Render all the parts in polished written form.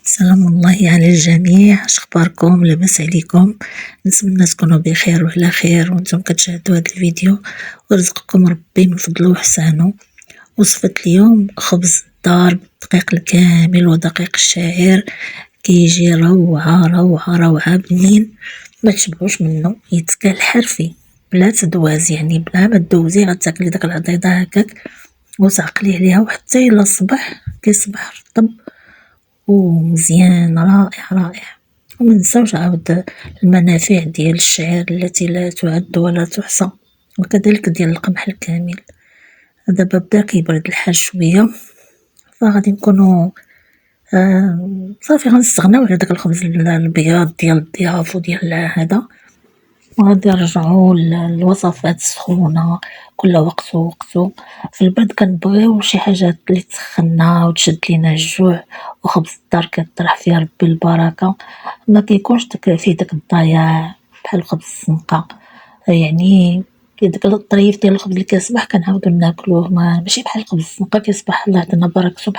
سلام الله على الجميع، شخباركم؟ لاباس عليكم؟ نتمنى تكونوا بخير وعلى خير وانتم كتشاهدوا هذا الفيديو ورزقكم ربي من فضله وحسانه. وصفة اليوم خبز الدار بالدقيق الكامل ودقيق الشعير، كيجي روعة روعة روعة بنين ما تشبعوش منه، يتكال حرفي بلا تدواز، يعني بلا ما تدوزي غتاكلي داك العضيضة هكاك وتعقلي عليها وحتى إلا صبح كيصبح رطب ومزيان رائع رائع. ومنساوش عاود المنافع ديال الشعير التي لا تعد ولا تحصى، وكذلك ديال القمح الكامل. دابا بدا كيبرد الحال شوية فغادي نكونو صافي غنستغناو على داك الخبز الابيض ديال الضياف وديال هذا، وغادي نرجعو للوصفات السخونة كل وقت ووقتو. في البرد كنبغيو شي حاجات اللي تسخننا وتشد لينا الجوع، وخبز الدار كيطرح فيه ربي البركة، ما كيكونش فيه داك الضياع بحال خبز الزنقة. يعني داك الطريف ديال الخبز اللي كيصبح كنعاودو ناكلوه، ماشي بحال خبز الزنقة كيصبح الله يعطينا بركتو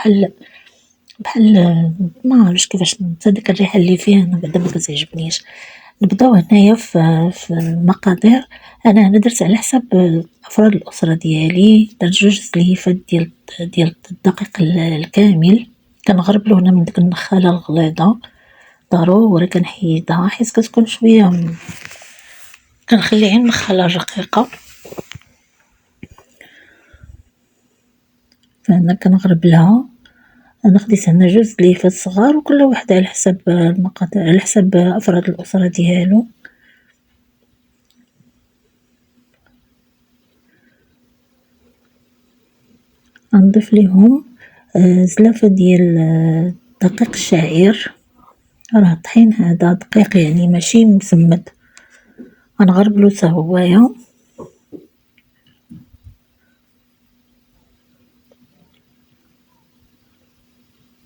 بحال ما عرفتش كيفاش حتى ديك الريحة اللي فيه انا بعدا ما كتعجبنيش. نبداو هنايا في المقادير. انا هنا درت على حساب افراد الاسره ديالي، درت 2 زليفات ديال الدقيق الكامل، كنغربلو هنا من ديك النخاله الغليظه، ضروري كنحيدها حيت كتكون شويه كنخلي غير النخاله الرقيقه. فانا كنغربلها. انا خديت هنا 2 زليفات صغار وكل واحد على حساب المقادير، على حساب افراد الاسره ديالو. غنضيف ليهم زلافة ديال دقيق الشعير، راه الطحين هذا دقيق يعني ماشي مسمد، غنغربلو حتى هوايا.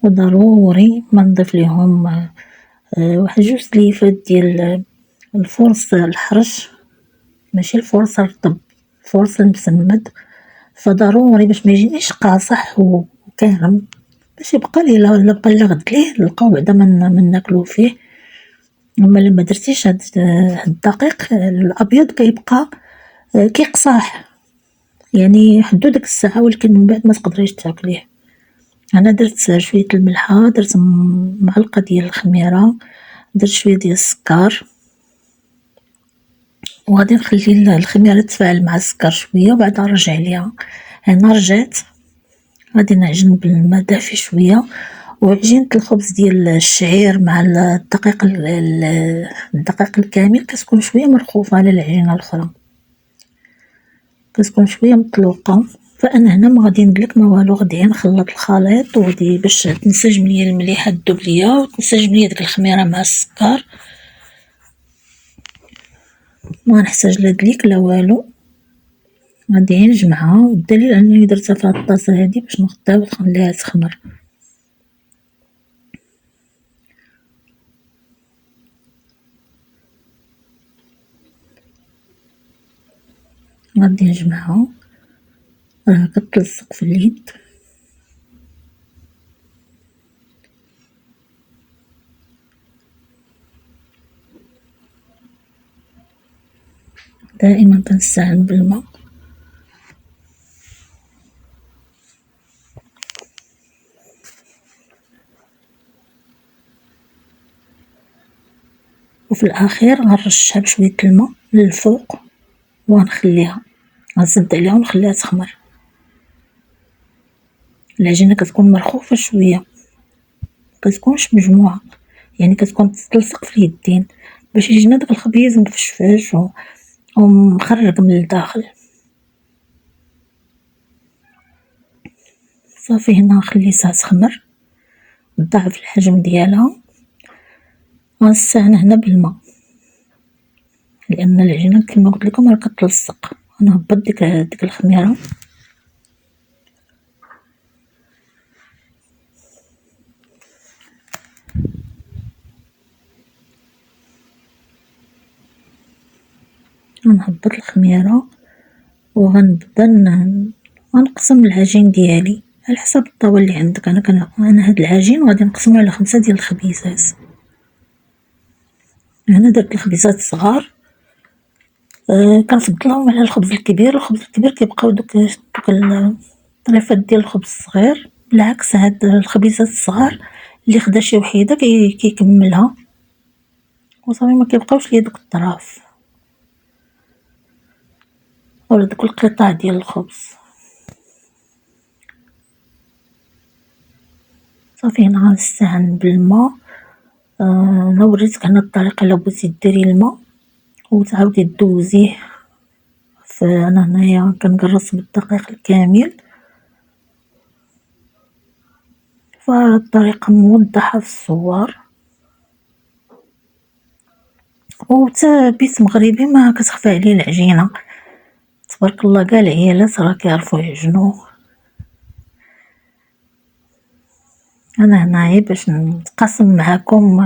وضروري ما نضيف ليهم واحد 2 زليفات ديال الفرص الحرش، ماشي الفرص الرطب، الفرص المسمد، فضروري باش ما يجينيش قاصح وكارم، باش يبقى لي الا بقى لنا غد ليه نلقاو بعدا من ناكلو فيه. اما لما درتيش هاد الدقيق الابيض كيبقى كيقصاح، يعني حدو ديك الساعه ولكن من بعد ما تقدريش تاكليه. انا درت شويه الملحه، درت معلقه ديال الخميره، درت شويه ديال السكر، وغادي نخلي الخميره تفاعل مع السكر شويه وبعد نرجع ليها. هنا رجعت غادي نعجن بالماء دافي شويه، وعجينة الخبز ديال الشعير مع الدقيق الكامل كتكون شويه مرخوفه على العجينه الاخرى، كتكون شويه مطلوقه. فانا هنا ما غادي ندلك ما والو، غادي نخلط الخليط وغادي باش تنسجم ليا المليحه تذوب ليا وتنسجم ليا ديك الخميره مع السكر. ما نحتاج لا دليك لا والو، غادي نجمعها، والدليل انني درتها في هاد الطاسه هادي باش نغطيها ونخليها تخمر. غادي نجمعها، راه كتلصق في اليد. دائما كنستعن بالماء. وفي الاخير غنرشها بشويه الماء للفوق ونخليها، غنسد عليها ونخليها تخمر. العجينه كتكون مرخوفه شويه، كتكونش مجموعه، يعني كتكون تلصق في اليدين باش يجينا داك الخبيز مفشفش ومخرج من الداخل. صافي هنا نخليها تخمر، نضاعف الحجم ديالها، غنستعن هنا بالماء لان العجينه كما قلت لكم راه كتلصق. غنهبط ديك الخميره، غنهبط الخميره وغنبدا غنقسم العجين ديالي على حسب الطاوة اللي عندك. أنا هاد العجين غادي نقسمو على 5 ديال الخبيزات. هنا درت الخبيزات الصغار، كنفضلهم على الخبز الكبير. الخبز الكبير كيبقاو دوك الطريفات ديال الخبز الصغير، بالعكس هاد الخبيزات الصغار اللي خدا شي وحيدة كيكملها وصافي مكيبقاوش ليا دوك الطراف ولا دوك القطع ديال الخبز. صافي هنا غنستعن بالما. انا وريتك هنا الطريقة الا بغيتي ديري الماء وتعاودي دوزيه. فانا هنايا كنقرص بالدقيق الكامل، فالطريقة موضحة في الصور. وتا بيت مغربي ما كتخفى عليه العجينة، تبارك الله كاع العيالات راه كيعرفوا يعجنوا. انا هنايا باش نتقاسم معاكم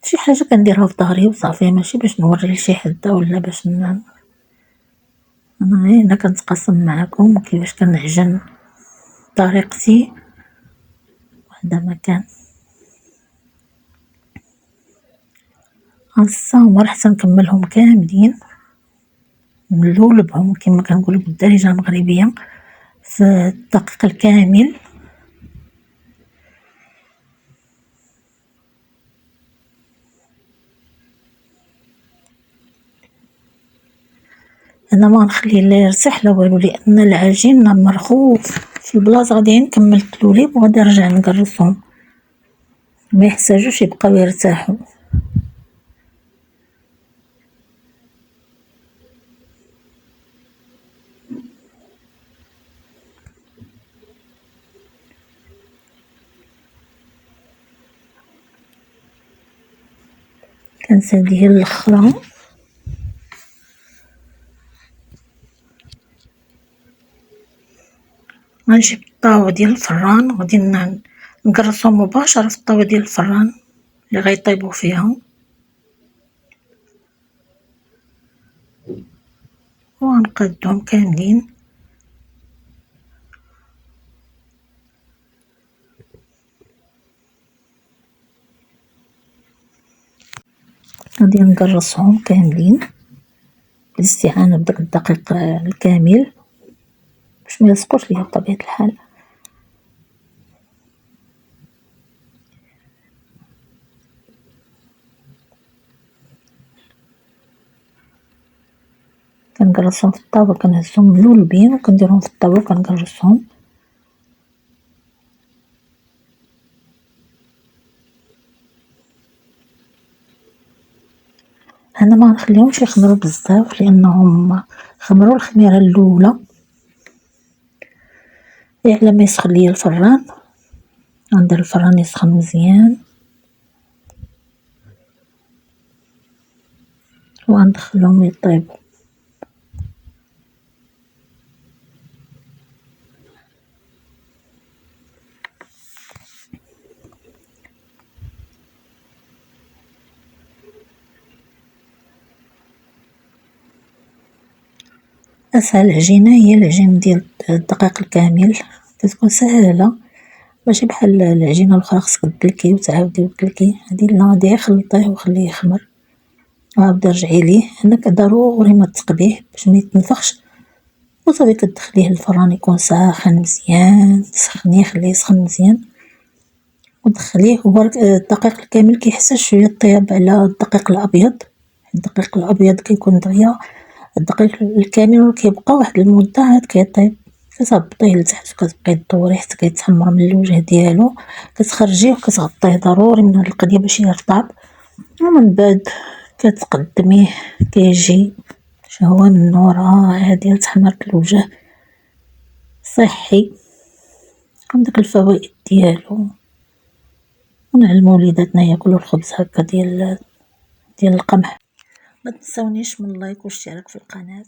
شي حاجة كنديرها في ظهري وصافي، ماشي باش نوري لشي حدا ولا باش انا هنا كنتقاسم معاكم كيفاش كنعجن طريقتي وحده ما كان. غنصاومر حتى نكملهم كاملين نلولبهم كما كنقولوا بالدارجة المغربية في الدقيق الكامل. انا ما نخليه لا يرتاح لا والو، لان العجين مرخوف في البلاصه. غادي نكمل التلوليب وغادي نرجع نقرصهم، ما يحتاجوش يبقاو يرتاحوا. كنساليه الاخرى. غنجيب الطاوة ديال الفران وغادي نقرصهم مباشرة في الطاوة ديال الفران اللي غيطيبوا فيها، وغنقادهم كاملين. غادي نقرصهم كاملين بالاستعانة بداك الدقيق الكامل باش ما يلصقوش ليا بطبيعة الحال. كنقرصهم في الطاوة، كنهزهم ملولبين وكنديرهم في الطاوة وكنقرصهم. انا ما نخليهمش يخمروا بزاف لانهم خمروا الخميره الاولى. على ما يسخن ليا الفران غندير الفران يسخن مزيان وغندخلهم يطيبوا. اسهل عجينه هي العجين ديال الدقيق الكامل، كتكون سهله ماشي بحال العجينه الاخرى خصك تدلكي وتعاودي وتدلكي. هادي لا، هادي خلطيه وخليه يخمر وعاودي رجعي ليه. هنا ضروري ما تقبيه باش ما يتنفخش، وصافي كتدخليه للفران يكون ساخن مزيان. تسخنيه خليه يسخن مزيان ودخليه. هو الدقيق الكامل كيحتاج شويه طياب على الدقيق الابيض. الدقيق الابيض كيكون دغيا، الدقيق الكامل كيبقى واحد المده عاد كيطيب. كتهبطيه لتحت وكتبقاي دوريه حتى كيتحمر من الوجه ديالو، كتخرجيه وكتغطيه ضروري من هاد القضيه باش يرطب. ومن بعد كتقدميه كيجي شهوه منو رائع ديال تحمرت الوجه، صحي عندك الفوائد ديالو. ونعلمو وليداتنا ياكلوا الخبز هكا ديال القمح. ما تنسونيش من لايك والاشتراك في القناه.